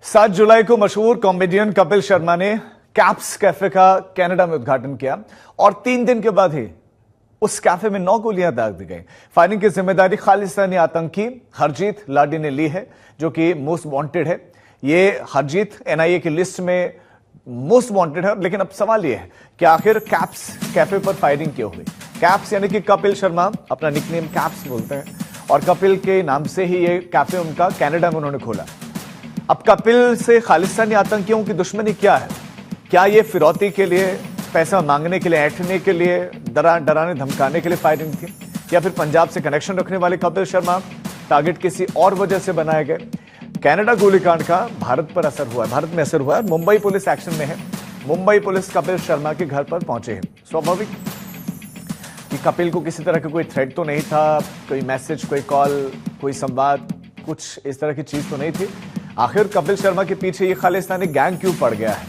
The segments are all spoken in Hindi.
7 जुलाई को मशहूर कॉमेडियन कपिल शर्मा ने कैप्स कैफे का कनाडा में उद्घाटन किया और 3 दिन के बाद ही उस कैफे में 9 गोलियां दाग दी गई। फायरिंग की जिम्मेदारी खालिस्तानी आतंकी हरजीत लाडी ने ली है, जो कि मोस्ट वांटेड है। ये हरजीत एनआईए की लिस्ट में मोस्ट वांटेड है। लेकिन अब सवाल यह है कि आखिर कैप्स कैफे पर फायरिंग क्यों हुई। कैप्स यानी कि कपिल शर्मा, अपना निकनेम कैप्स बोलते हैं और कपिल के नाम से ही ये कैफे उनका कनाडा में उन्होंने खोला। अब कपिल से खालिस्तानी आतंकियों की दुश्मनी क्या है? क्या ये फिरौती के लिए, पैसा मांगने के लिए, ऐंठने के लिए, डराने धमकाने के लिए फायरिंग थी, या फिर पंजाब से कनेक्शन रखने वाले कपिल शर्मा टारगेट किसी और वजह से बनाए गए? कनाडा गोलीकांड का भारत पर असर हुआ है, भारत में असर हुआ है। मुंबई पुलिस एक्शन में है। मुंबई पुलिस कपिल शर्मा के घर पर पहुंचे हैं। स्वाभाविक कि कपिल को किसी तरह का कोई थ्रेट तो नहीं था, कोई मैसेज, कोई कॉल, कोई संवाद, कुछ इस तरह की चीज तो नहीं थी। आखिर कपिल शर्मा के पीछे ये खालिस्तानी गैंग क्यों पड़ गया है?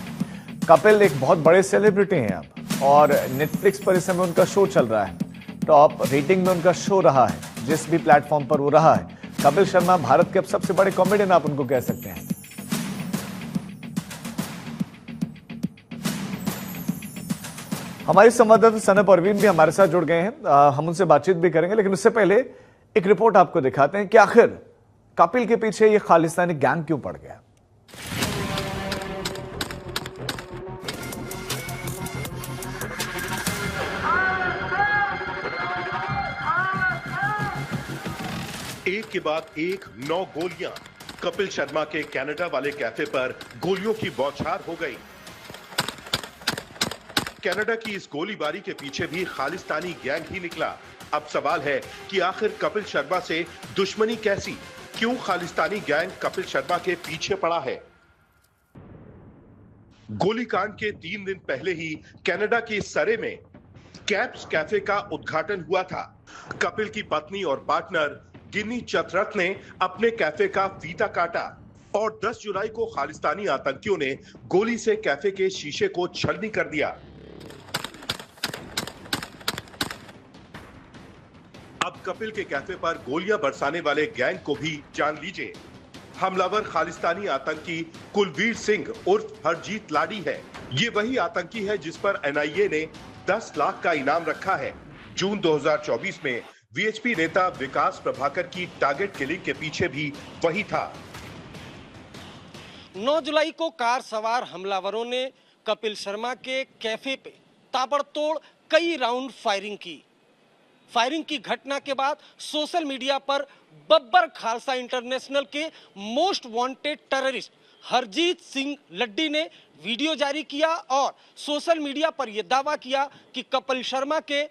कपिल एक बहुत बड़े सेलिब्रिटी हैं अब, और नेटफ्लिक्स पर इस समय उनका शो चल रहा है। टॉप रेटिंग में उनका शो रहा है, जिस भी प्लेटफॉर्म पर वो रहा है। कपिल शर्मा भारत के अब सबसे बड़े कॉमेडियन आप उनको कह सकते हैं। हमारी संवाददाता सना परवीन भी हमारे साथ जुड़ गए हैं। हम उनसे बातचीत भी करेंगे, लेकिन उससे पहले एक रिपोर्ट आपको दिखाते हैं कि आखिर कपिल के पीछे ये खालिस्तानी गैंग क्यों पड़ गया। एक के बाद एक 9 गोलियां। कपिल शर्मा के कनाडा वाले कैफे पर गोलियों की बौछार हो गई। कनाडा की इस गोलीबारी के पीछे भी खालिस्तानी गैंग ही निकला। अब सवाल है कि आखिर कपिल शर्मा से दुश्मनी कैसी, क्यों खालिस्तानी गैंग कपिल शर्मा के पीछे पड़ा है? गोलीकांड के 3 दिन पहले ही कनाडा के सरे में कैप्स कैफे का उद्घाटन हुआ था। कपिल की पत्नी और पार्टनर गिन्नी चतरथ ने अपने कैफे का फीता काटा और 10 जुलाई को खालिस्तानी आतंकियों ने गोली से कैफे के शीशे को छलनी कर दिया। अब कपिल के कैफे पर गोलियां बरसाने वाले गैंग को भी जान लीजिए। हमलावर खालिस्तानी आतंकी कुलवीर सिंह उर्फ हरजीत लाडी है। ये वही आतंकी है जिस पर एनआईए ने 10 लाख का इनाम रखा है। जून 2024 में वीएचपी नेता विकास प्रभाकर की टारगेट किलिंग के पीछे भी वही था। 9 जुलाई को कार सवार हमलावरों ने कपिल शर्मा के कैफे पे ताबड़तोड़ कई राउंड फायरिंग की। फायरिंग की घटना के बाद सोशल मीडिया पर बब्बर खालसा इंटरनेशनल के most wanted terrorist Harjeet Singh Laddi ने वीडियो जारी किया और सोशल मीडिया पर यह दावा किया कि कपिल शर्मा के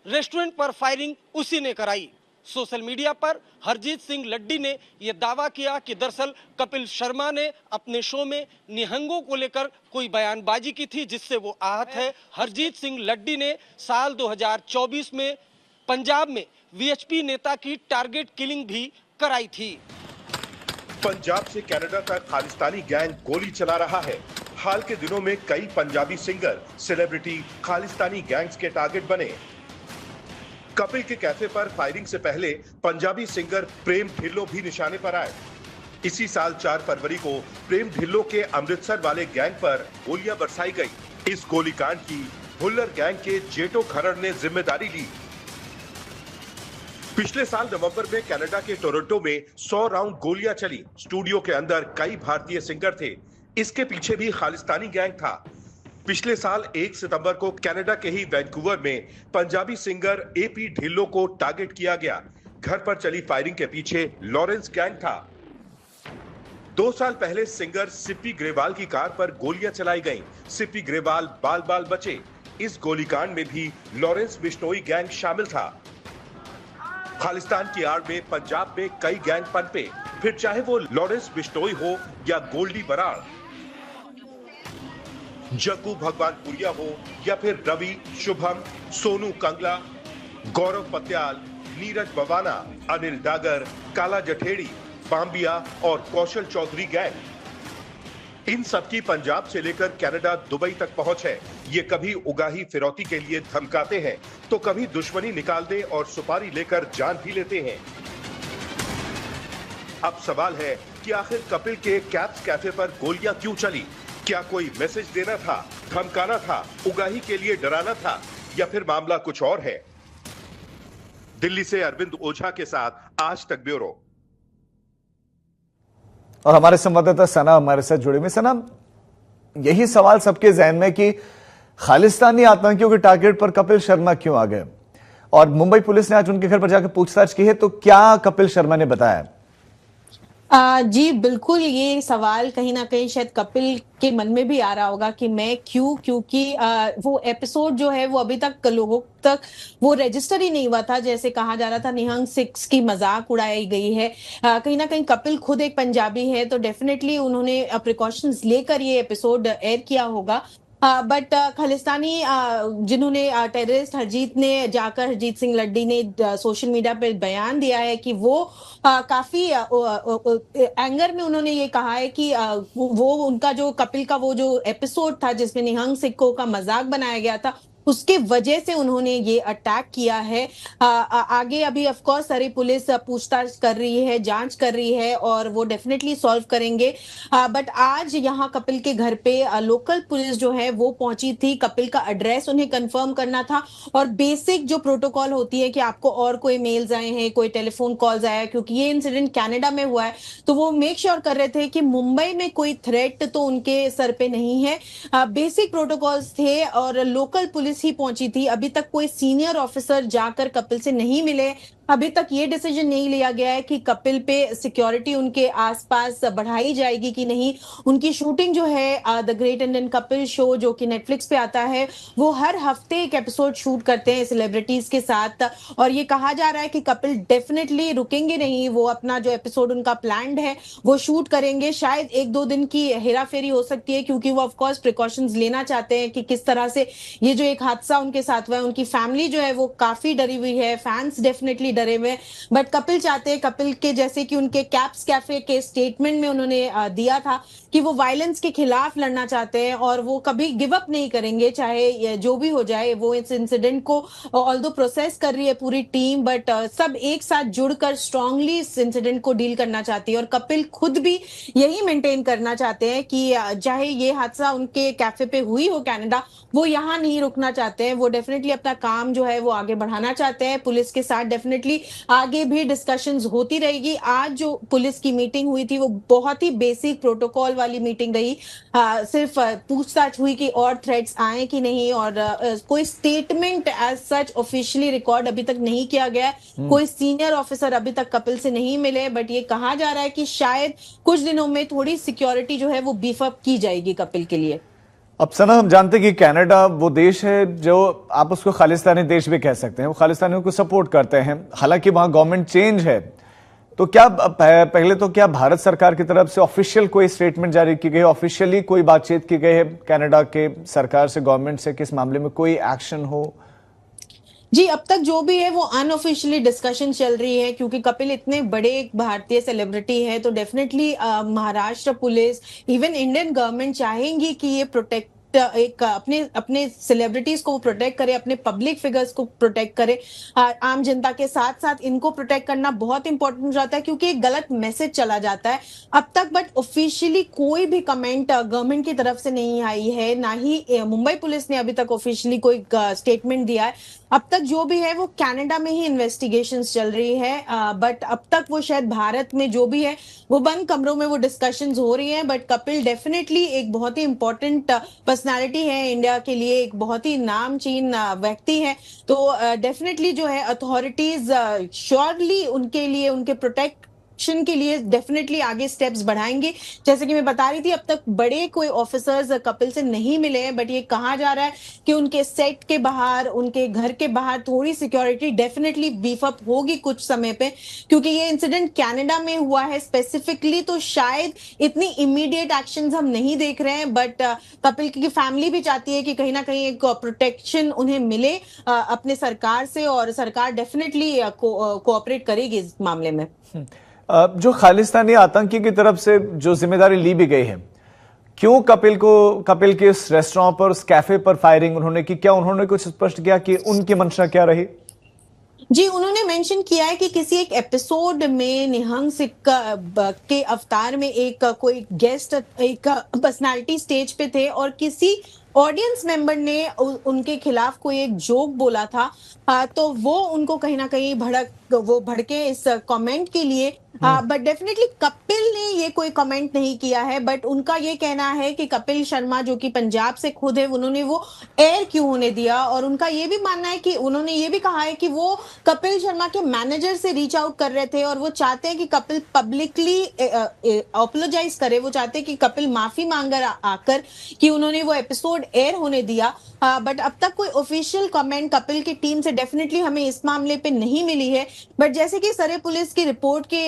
रेस्टोरेंट पर फायरिंग उसी ने कराई। सोशल मीडिया पर हरजीत सिंह लड्डी ने यह दावा किया कि दरअसल कपिल शर्मा ने अपने शो में निहंगों को लेकर कोई बयानबाजी की थी, जिससे वो आहत है। हरजीत सिंह लड्डी ने साल 2024 में पंजाब में वीएचपी नेता की टारगेट किलिंग भी कराई थी। पंजाब से कनाडा तक खालिस्तानी गैंग गोली चला रहा है। हाल के दिनों में कई Punjabi singer, celebrity Khalistani gangs के टारगेट बने। कपिल के कैफे पर फायरिंग से पहले पंजाबी सिंगर प्रेम ढिल्लों भी निशाने पर आए। इसी साल 4 फरवरी को प्रेम ढिल्लों के अमृतसर वाले गैंग पर गोलियां बरसाई गई। इस गोलीकांड की हुल्लर गैंग के जेटो खरड़ ने जिम्मेदारी ली। पिछले साल नवंबर में कनाडा के टोरंटो में 100 राउंड गोलियां चली। स्टूडियो के अंदर कई भारतीय सिंगर थे। इसके पीछे भी खालिस्तानी गैंग था। पिछले साल 1 सितंबर को कनाडा के ही वैंकूवर में पंजाबी सिंगर एपी ढिल्लों को टारगेट किया गया। घर पर चली फायरिंग के पीछे लॉरेंस गैंग था। 2 साल पहले सिंगर सिप्पी ग्रेवाल की कार पर गोलियां चलाई गईं। सिप्पी ग्रेवाल बाल बाल बचे। इस गोलीकांड में भी लॉरेंस बिश्नोई गैंग शामिल था। खालिस्तान की आड़ में पंजाब में कई गैंग पनपे, फिर चाहे वो लॉरेंस बिश्नोई हो या गोल्डी बराड़, जग्गू भगवानपुरिया हो या फिर रवि, शुभम, सोनू कंगला, गौरव पत्याल, नीरज बवाना, अनिल डागर, काला जठेड़ी, बाम्बिया और कौशल चौधरी गैंग। इन सबकी पंजाब से लेकर कनाडा, दुबई तक पहुंच है। ये कभी उगाही फिरौती के लिए धमकाते हैं तो कभी दुश्मनी निकाल दे और सुपारी लेकर जान भी लेते हैं। अब सवाल है कि आखिर कपिल के कैप्स कैफे पर गोलियां क्यों चली? क्या कोई मैसेज देना था, धमकाना था, उगाही के लिए डराना था, या फिर मामला कुछ और है? दिल्ली से अरविंद ओझा के साथ आज तक ब्यूरो। और हमारे संवाददाता सना हमारे साथ जुड़े हुए। सना, यही सवाल सबके जहन में कि खालिस्तानी आतंकियों के टारगेट पर कपिल शर्मा क्यों आ गए, और मुंबई पुलिस ने आज उनके घर पर जाकर पूछताछ की है, तो क्या कपिल शर्मा ने बताया? जी बिल्कुल, ये सवाल कहीं ना कहीं शायद कपिल के मन में भी आ रहा होगा कि मैं क्यों, क्योंकि वो एपिसोड जो है वो अभी तक लोगों तक वो रजिस्टर ही नहीं हुआ था। जैसे कहा जा रहा था निहंग सिक्स की मजाक उड़ाई गई है। कहीं ना कहीं कपिल खुद एक पंजाबी है, तो डेफिनेटली उन्होंने प्रिकॉशंस लेकर ये एपिसोड एयर किया होगा। बट खालिस्तानी जिन्होंने टेररिस्ट हरजीत ने जाकर, हरजीत सिंह लड्डी ने सोशल मीडिया पे बयान दिया है कि वो काफी एंगर में उन्होंने ये कहा है कि वो उनका जो कपिल का वो जो एपिसोड था जिसमें निहंग सिक्कों का मजाक बनाया गया था, उसके वजह से उन्होंने ये अटैक किया है। आगे अभी ऑफ कोर्स सारी पुलिस पूछताछ कर रही है, जांच कर रही है, और वो डेफिनेटली सॉल्व करेंगे। बट आज यहाँ कपिल के घर पे लोकल पुलिस जो है वो पहुंची थी। कपिल का एड्रेस उन्हें कंफर्म करना था, और बेसिक जो प्रोटोकॉल होती है कि आपको और कोई मेल्स आए हैं, कोई टेलीफोन कॉल्स आया है, क्योंकि ये इंसिडेंट कनाडा में हुआ है, तो वो मेक श्योर कर रहे थे कि मुंबई में कोई थ्रेट तो उनके सर पे नहीं है। बेसिक प्रोटोकॉल्स थे और लोकल पुलिस ही पहुंची थी। अभी तक कोई सीनियर ऑफिसर जाकर कपिल से नहीं मिले। अभी तक ये डिसीजन नहीं लिया गया है कि कपिल पे सिक्योरिटी उनके आसपास बढ़ाई जाएगी कि नहीं। उनकी शूटिंग जो है the great Indian Kapil show जो कि नेटफ्लिक्स पे आता है, वो हर हफ्ते एक एपिसोड शूट करते हैं सेलिब्रिटीज के साथ, और ये कहा जा रहा है कि कपिल डेफिनेटली रुकेंगे नहीं। वो अपना जो एपिसोड उनका प्लान्ड है वो शूट करेंगे। शायद 1-2 दिन की हेरा फेरी हो सकती है, क्योंकि वो ऑफकोर्स प्रिकॉशंस लेना चाहते हैं कि किस तरह से ये जो एक हादसा उनके साथ हुआ है, उनकी फैमिली जो है वो काफी डरी हुई है, फैंस डेफिनेटली डरे हुए। बट कपिल चाहते हैं, कपिल के जैसे कि उनके कैप्स कैफे के स्टेटमेंट में उन्होंने दिया था कि वो वायलेंस के खिलाफ लड़ना चाहते हैं और वो कभी गिव अप नहीं करेंगे, चाहे जो भी हो जाए। वो इस इंसिडेंट को ऑल्दो प्रोसेस कर रही है पूरी टीम, बट सब एक साथ जुड़कर स्ट्रांगली इस इंसिडेंट को डील करना चाहती है। और कपिल खुद भी यही मेंटेन करना चाहते हैं कि चाहे ये हादसा उनके कैफे पे हुई हो कनाडा, वो यहाँ नहीं रुकना चाहते हैं। वो डेफिनेटली अपना काम जो है वो आगे बढ़ाना चाहते हैं। पुलिस के साथ डेफिनेटली आगे भी डिस्कशंस होती रहेगी। आज जो पुलिस की मीटिंग हुई थी वो बहुत ही बेसिक प्रोटोकॉल वाली मीटिंग रही। सिर्फ पूछताछ हुई कि और थ्रेट्स आए कि नहीं, और कोई statement as such officially record अभी तक नहीं किया गया है। कोई सीनियर ऑफिसर अभी तक कपिल से नहीं मिले, बट ये कहा जा रहा है कि शायद कुछ दिनों में थोड़ी सिक्योरिटी जो है वो बीफ अप की जाएगी कपिल के लिए। अब सना, हम जानते हैं कि कनाडा वो देश है जो आप उसको खालिस्तानी देश भी कह सकते हैं, वो खालिस्तानियों को सपोर्ट करते हैं। हालांकि वहां गवर्नमेंट चेंज है, तो क्या पहले तो क्या भारत सरकार की तरफ से ऑफिशियल कोई स्टेटमेंट जारी की गई है, ऑफिशियली कोई बातचीत की गई है कनाडा के सरकार से, गवर्नमेंट से, किस मामले में कोई एक्शन हो? जी, अब तक जो भी है वो अनऑफिशियली डिस्कशन चल रही है, क्योंकि कपिल इतने बड़े एक भारतीय सेलिब्रिटी है, तो definitely Maharashtra police, even Indian government चाहेंगी कि ये प्रोटेक्ट एक अपने अपने सेलिब्रिटीज को प्रोटेक्ट करे, अपने पब्लिक फिगर्स को प्रोटेक्ट करे। आम जनता के साथ साथ इनको प्रोटेक्ट करना बहुत इंपॉर्टेंट हो जाता है, क्योंकि एक गलत मैसेज चला जाता है अब तक। बट ऑफिशियली कोई भी कमेंट गवर्नमेंट की तरफ से नहीं आई है, ना ही मुंबई पुलिस ने अभी तक ऑफिशियली कोई स्टेटमेंट दिया है। अब तक जो भी है वो कनाडा में ही इन्वेस्टिगेशंस चल रही है, बट अब तक वो शायद भारत में जो भी है वो बंद कमरों में वो डिस्कशंस हो रही हैं। बट कपिल डेफिनेटली एक बहुत ही इंपॉर्टेंट पर्सनालिटी है इंडिया के लिए, एक बहुत ही नामचीन व्यक्ति है, तो डेफिनेटली जो है अथॉरिटीज श्योरली उनके लिए, उनके प्रोटेक्ट के लिए डेफिनेटली आगे स्टेप्स बढ़ाएंगे। जैसे कि मैं बता रही थी, अब तक बड़े कोई ऑफिसर्स कपिल से नहीं मिले हैं, बट ये कहा जा रहा है कि उनके सेट के बाहर, उनके घर के बाहर थोड़ी सिक्योरिटी डेफिनेटली बीफ अप होगी कुछ समय पे, क्योंकि ये इंसिडेंट कनाडा में हुआ है स्पेसिफिकली, तो शायद इतनी इमीडिएट एक्शंस हम नहीं देख रहे हैं। बट कपिल की फैमिली भी चाहती है कि कहीं ना कहीं एक प्रोटेक्शन उन्हें मिले अपने सरकार से, और सरकार डेफिनेटली कोऑपरेट करेगी इस मामले में। जो खालिस्तानी आतंकी की तरफ से जो जिम्मेदारी ली भी गई है, क्यों कपिल के उस रेस्टोरेंट पर, उस कैफे पर फायरिंग उन्होंने की? क्या उन्होंने कुछ स्पष्ट किया कि उनकी मंशा क्या रही? जी, उन्होंने मेंशन किया है कि किसी एक एपिसोड में निहंग सिंह के अवतार में एक कोई गेस्ट एक पर्सनालिटी स्टेज पे थे और किसी ऑडियंस मेंबर ने उनके खिलाफ कोई एक जोक बोला था। तो वो उनको कहीं न कहीं वो भड़के इस कमेंट के लिए। बट डेफिनिटली कपिल ने ये कोई कमेंट नहीं किया है, बट उनका ये कहना है कि कपिल शर्मा जो कि पंजाब से खुद है, उन्होंने वो एयर क्यों होने दिया, और उनका ये भी मानना है कि उन्होंने ये भी कहा है कि वो कपिल शर्मा के मैनेजर से रीच आउट कर रहे थे और वो चाहते हैं कि कपिल पब्लिकली अपोलोजाइज करे। वो चाहते हैं कि कपिल माफी मांगर आकर कि उन्होंने वो एपिसोड एयर होने दिया। बट अब तक कोई ऑफिशियल कमेंट कपिल की टीम से डेफिनेटली हमें इस मामले पे नहीं मिली है। बट जैसे कि सरे पुलिस की रिपोर्ट के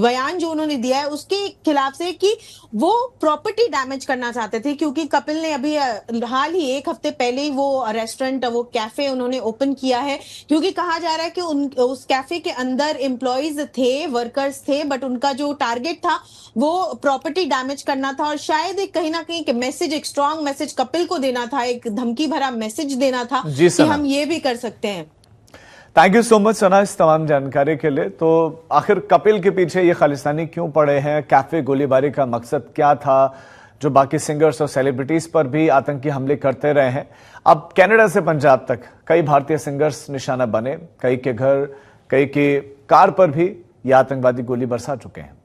बयान जो उन्होंने दिया है उसके खिलाफ से कि वो प्रॉपर्टी डैमेज करना चाहते थे, क्योंकि कपिल ने अभी हाल ही एक हफ्ते पहले ही वो रेस्टोरेंट वो कैफे उन्होंने ओपन किया है, क्योंकि कहा जा रहा है कि उस कैफे के अंदर एम्प्लॉइज थे, वर्कर्स थे, बट उनका जो टारगेट था वो प्रॉपर्टी डैमेज करना था और शायद एक कहीं ना कहीं मैसेज, एक स्ट्रॉन्ग मैसेज कपिल को देना था, एक धमकी भरा मैसेज देना था जी कि सना, हम ये भी कर सकते हैं। थैंक यू सो मच सना इस तमाम जानकारी के लिए। तो आखिर कपिल के पीछे ये खालिस्तानी क्यों पड़े हैं, कैफे गोलीबारी का मकसद क्या था, जो बाकी सिंगर्स और सेलिब्रिटीज पर भी आतंकी हमले करते रहे हैं। अब कनाडा से पंजाब तक कई भारतीय सिंगर्स निशाना बने, कई के घर, कई की कार पर भी ये आतंकवादी गोली बरसा चुके हैं।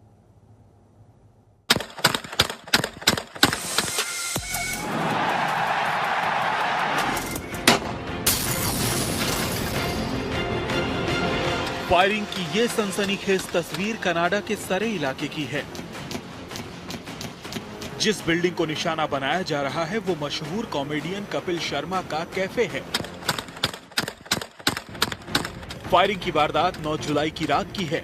फायरिंग की ये सनसनीखेज तस्वीर कनाडा के सरे इलाके की है। जिस बिल्डिंग को निशाना बनाया जा रहा है वो मशहूर कॉमेडियन कपिल शर्मा का कैफे है। फायरिंग की वारदात 9 जुलाई की रात की है।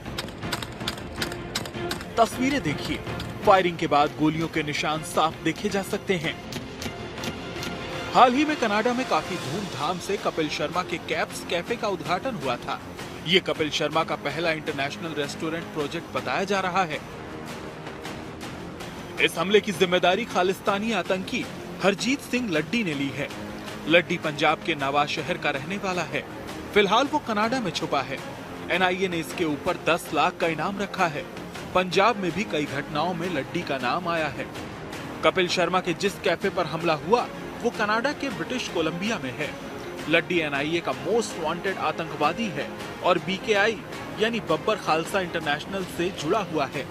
तस्वीरें देखिए, फायरिंग के बाद गोलियों के निशान साफ देखे जा सकते हैं। हाल ही में कनाडा में काफी धूमधाम से कपिल शर्मा के कैप्स कैफे का उद्घाटन हुआ था। ये कपिल शर्मा का पहला इंटरनेशनल रेस्टोरेंट प्रोजेक्ट बताया जा रहा है। इस हमले की जिम्मेदारी खालिस्तानी आतंकी हरजीत सिंह लड्डी ने ली है। लड्डी पंजाब के नवा शहर का रहने वाला है। फिलहाल वो कनाडा में छुपा है। एनआईए ने इसके ऊपर 10 लाख का इनाम रखा है। पंजाब में भी कई घटनाओं में लड्डी का नाम आया है। कपिल शर्मा के जिस कैफे पर हमला हुआ वो कनाडा के ब्रिटिश कोलंबिया में है। लड्डी एनआईए का मोस्ट वांटेड आतंकवादी है और बीकेआई यानी बब्बर खालसा इंटरनेशनल से जुड़ा हुआ है।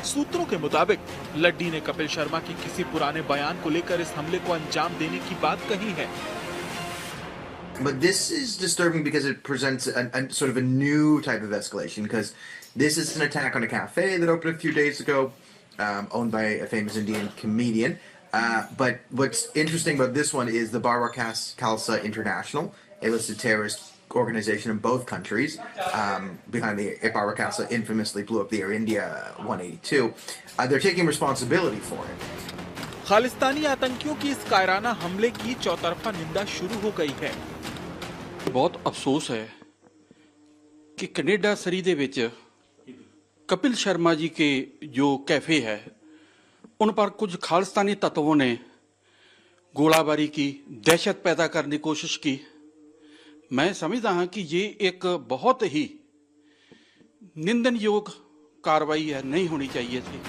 सूत्रों के मुताबिक लड्डी ने कपिल शर्मा के किसी पुराने बयान को लेकर इस हमले को अंजाम देने की बात कही है। But this is disturbing because it presents a sort of a new type of escalation, because this is an attack on a cafe that opened a few days ago, owned by a famous Indian comedian. But what's interesting about this one is the Barbara Khalsa International, a listed terrorist organization in both countries, behind the Barbara Khalsa infamously blew up the Air India 182. They're taking responsibility for it. Khalistani आतंकियों की इस कायराना हमले की चौतरफा निंदा शुरू हो गई है। बहुत अफसोस है कि कनेडा सरी दे विच कपिल शर्मा जी के जो कैफे है उन पर कुछ खालिस्तानी तत्वों ने गोलाबारी की, दहशत पैदा करने की कोशिश की। मैं समझता हूं कि ये एक बहुत ही निंदनयोग कार्रवाई है, नहीं होनी चाहिए थी।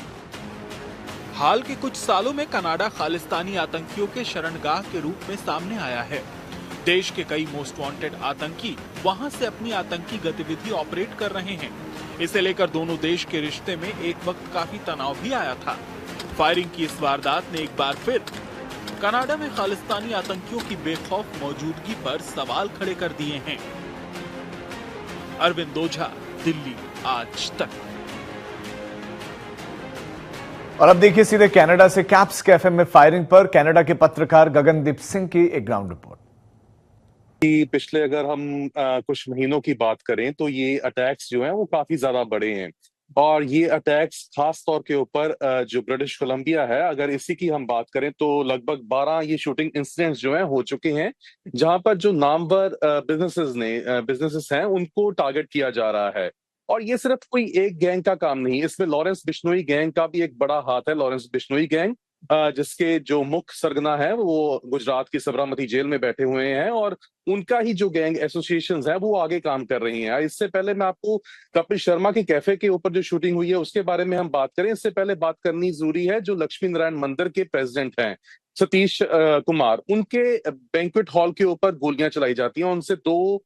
हाल के कुछ सालों में कनाडा खालिस्तानी आतंकियों के शरणगाह के रूप में सामने आया है। देश के कई मोस्ट वांटेड आतंकी वहां से अपनी आतंकी गतिविधि ऑपरेट कर रहे हैं। इसे लेकर दोनों देश के रिश्ते में एक वक्त काफी तनाव भी आया था। फायरिंग की इस वारदात ने एक बार फिर कनाडा में खालिस्तानी आतंकियों की बेखौफ मौजूदगी पर सवाल खड़े कर दिए हैं। अरविंद ओझा, दिल्ली आज तक। और अब देखिए सीधे कनाडा से कैप्स कैफे में फायरिंग पर कनाडा के पत्रकार गगनदीप सिंह की एक ग्राउंड रिपोर्ट। पिछले अगर हम कुछ महीनों की बात करें तो ये अटैक्स जो हैं वो काफी ज्यादा बड़े हैं, और ये अटैक्स खास तौर के ऊपर जो ब्रिटिश कोलंबिया है, अगर इसी की हम बात करें तो लगभग 12 ये शूटिंग इंसिडेंट्स जो हैं हो चुके हैं, जहां पर जो नामवर बिजनेसेस हैं उनको टारगेट किया जा रहा है। और ये सिर्फ कोई एक गैंग का काम नहीं, इसमें लॉरेंस बिश्नोई गैंग का भी एक बड़ा हाथ है। लॉरेंस बिश्नोई गैंग जिसके जो मुख्य सरगना है वो गुजरात की सबरामती जेल में बैठे हुए हैं, और उनका ही जो गैंग एसोसिएशंस है वो आगे काम कर रही हैं। इससे पहले मैं आपको कपिल शर्मा के कैफे के ऊपर जो शूटिंग हुई है उसके बारे में हम बात करें, इससे पहले बात करनी जरूरी है जो लक्ष्मी नारायण मंदिर के प्रेसिडेंट हैं सतीश कुमार, उनके बैंक्वेट हॉल के ऊपर गोलियां चलाई जाती हैं, उनसे 2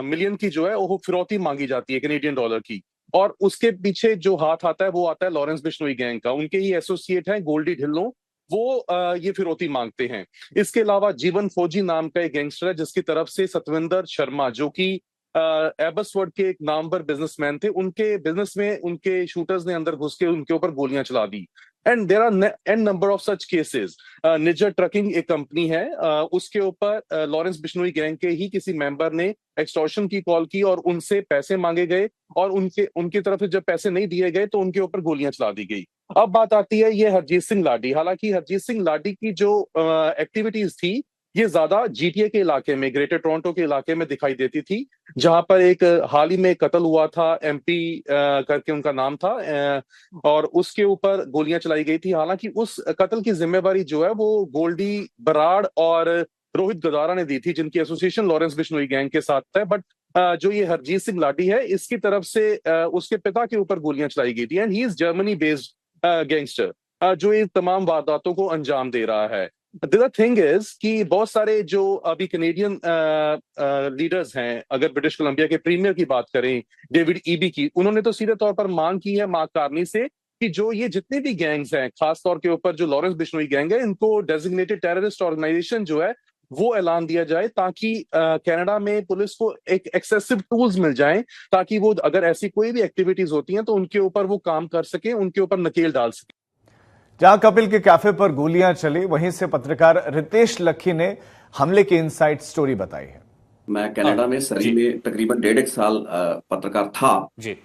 मिलियन की जो है वो फिरौती मांगी जाती है कैनेडियन डॉलर की। और उसके पीछे जो हाथ आता है वो आता है लॉरेंस बिश्नोई गैंग का, उनके ही एसोसिएट हैं गोल्डी ढिल्लों, वो ये फिरौती मांगते हैं। इसके अलावा जीवन फौजी नाम का एक गैंगस्टर है जिसकी तरफ से सतविंदर शर्मा, जो कि एबसवर्ड के एक नामवर बिजनेसमैन थे, उनके बिजनेस में उनके शूटर्स ने अंदर घुस के उनके ऊपर गोलियां चला दी। And there are a number of such cases. Nijjar trucking एक कंपनी है, उसके ऊपर लॉरेंस बिश्नोई गैंग के ही किसी मेंबर ने एक्सटॉर्शन की कॉल की और उनसे पैसे मांगे गए, और उनकी तरफ से जब पैसे नहीं दिए गए तो उनके ऊपर गोलियां चला दी गई। अब बात आती है ये हरजीत सिंह लाडी। हालांकि हरजीत सिंह लाडी की जो एक्टिविटीज थी ये ज्यादा जीटीए के इलाके में, ग्रेटर टोरंटो के इलाके में दिखाई देती थी, जहां पर एक हाल ही में कत्ल हुआ था, एमपी करके उनका नाम था, और उसके ऊपर गोलियां चलाई गई थी। हालांकि उस कत्ल की जिम्मेवारी जो है वो गोल्डी बराड़ और रोहित गदारा ने दी थी, जिनकी एसोसिएशन लॉरेंस बिश्नोई गैंग के साथ है। बट जो ये हरजीत सिंह लाडी है, इसकी तरफ से उसके पिता के ऊपर गोलियां चलाई गई थी, and he is Germany based gangster जो ये तमाम वारदातों को अंजाम दे रहा है। द थिंग इज कि बहुत सारे जो अभी कैनेडियन लीडर्स हैं, अगर ब्रिटिश कोलंबिया के प्रीमियर की बात करें डेविड ईबी की, उन्होंने तो सीधे तौर पर मांग की है मार्क कार्नी से कि जो ये जितने भी गैंग्स हैं, खासतौर के ऊपर जो लॉरेंस बिश्नोई गैंग है, इनको डेजिग्नेटेड टेररिस्ट ऑर्गेनाइजेशन जो है वो ऐलान दिया जाए, ताकि कनाडा में पुलिस को एक एक्सेसिव टूल्स मिल जाएं, ताकि वो अगर ऐसी कोई भी एक्टिविटीज होती हैं तो उनके ऊपर वो काम कर सके, उनके ऊपर नकेल डाल सके। जहां कपिल के कैफे पर गोलियां चली, वहीं से पत्रकार रितेश लक्की ने हमले की इनसाइड स्टोरी बताई है। मैं कनाडा में सरी में तकरीबन 1.5 साल पत्रकार था,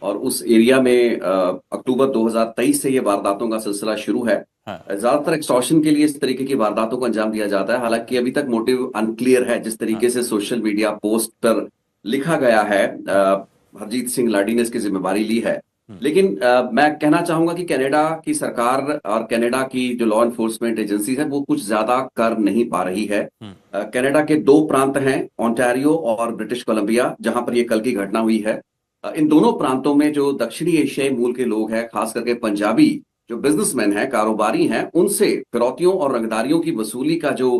और उस एरिया में अक्टूबर 2023 से ये वारदातों का सिलसिला शुरू है। ज्यादातर एक्सटॉर्शन के लिए इस तरीके की वारदातों को अंजाम दिया जाता है। हालांकि अभी तक मोटिव अनक्लियर है। जिस तरीके से सोशल मीडिया पोस्ट पर लिखा गया है, हरजीत सिंह लाडी ने इसकी जिम्मेवारी ली है। लेकिन मैं कहना चाहूंगा कि कनाडा की सरकार और कनाडा की जो लॉ एनफोर्समेंट एजेंसी है वो कुछ ज्यादा कर नहीं पा रही है। कनाडा के 2 प्रांत हैं, ओंटारियो और ब्रिटिश कोलंबिया, जहां पर ये कल की घटना हुई है। इन दोनों प्रांतों में जो दक्षिणी एशियाई मूल के लोग हैं, खास करके पंजाबी जो बिजनेसमैन हैं, कारोबारी हैं, उनसे फिरौतियों और रंगदारियों की वसूली का जो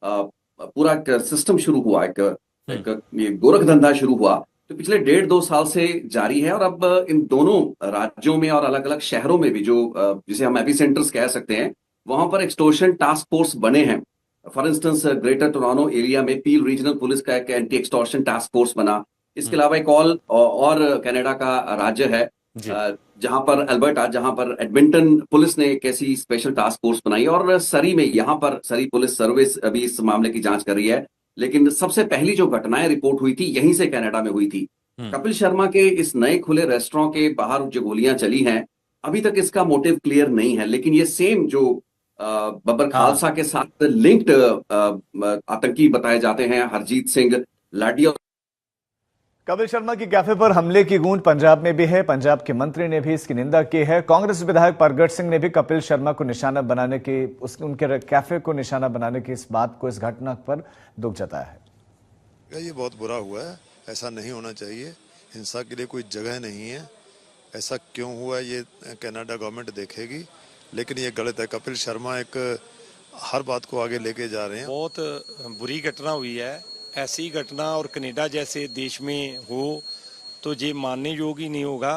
पूरा सिस्टम शुरू हुआ, एक ये गोरख धंधा शुरू हुआ, तो पिछले 1.5-2 साल से जारी है। और अब इन दोनों राज्यों में और अलग अलग शहरों में भी जो जिसे हम एपिसेंटर्स कह सकते हैं, वहां पर एक्सटॉर्शन टास्क फोर्स बने हैं। For instance greater Toronto area में पील रीजनल पुलिस का एक एंटी एक्सटॉर्शन टास्क फोर्स बना। इसके अलावा एक और कनाडा का राज्य है जहां पर अल्बर्टा, जहां पर एडमिंटन पुलिस ने एक ऐसी स्पेशल टास्क फोर्स बनाई, और सरी में यहाँ पर सरी पुलिस सर्विस अभी इस मामले की जांच कर रही है। लेकिन सबसे पहली जो घटनाएं रिपोर्ट हुई थी यहीं से कनाडा में हुई थी। कपिल शर्मा के इस नए खुले रेस्टोरेंट के बाहर जो गोलियां चली हैं, अभी तक इसका मोटिव क्लियर नहीं है। लेकिन ये सेम जो बब्बर खालसा के साथ लिंक्ड आतंकी बताए जाते हैं, हरजीत सिंह लाडी। कपिल शर्मा की कैफे पर हमले की गूंज पंजाब में भी है। पंजाब के मंत्री ने भी इसकी निंदा की है। कांग्रेस विधायक परगट सिंह ने भी कपिल शर्मा को निशाना बनाने की, उनके कैफे को निशाना बनाने की इस बात को, इस घटना पर दुख जताया है। ये बहुत बुरा हुआ है, ऐसा नहीं होना चाहिए। हिंसा के लिए कोई जगह नहीं है। ऐसा क्यों हुआ ये कनाडा गवर्नमेंट देखेगी, लेकिन ये गलत है। कपिल शर्मा एक हर बात को आगे लेके जा रहे हैं। बहुत बुरी घटना हुई है। ऐसी घटना और कनाडा जैसे देश में हो तो ये मानने योग्य ही नहीं होगा।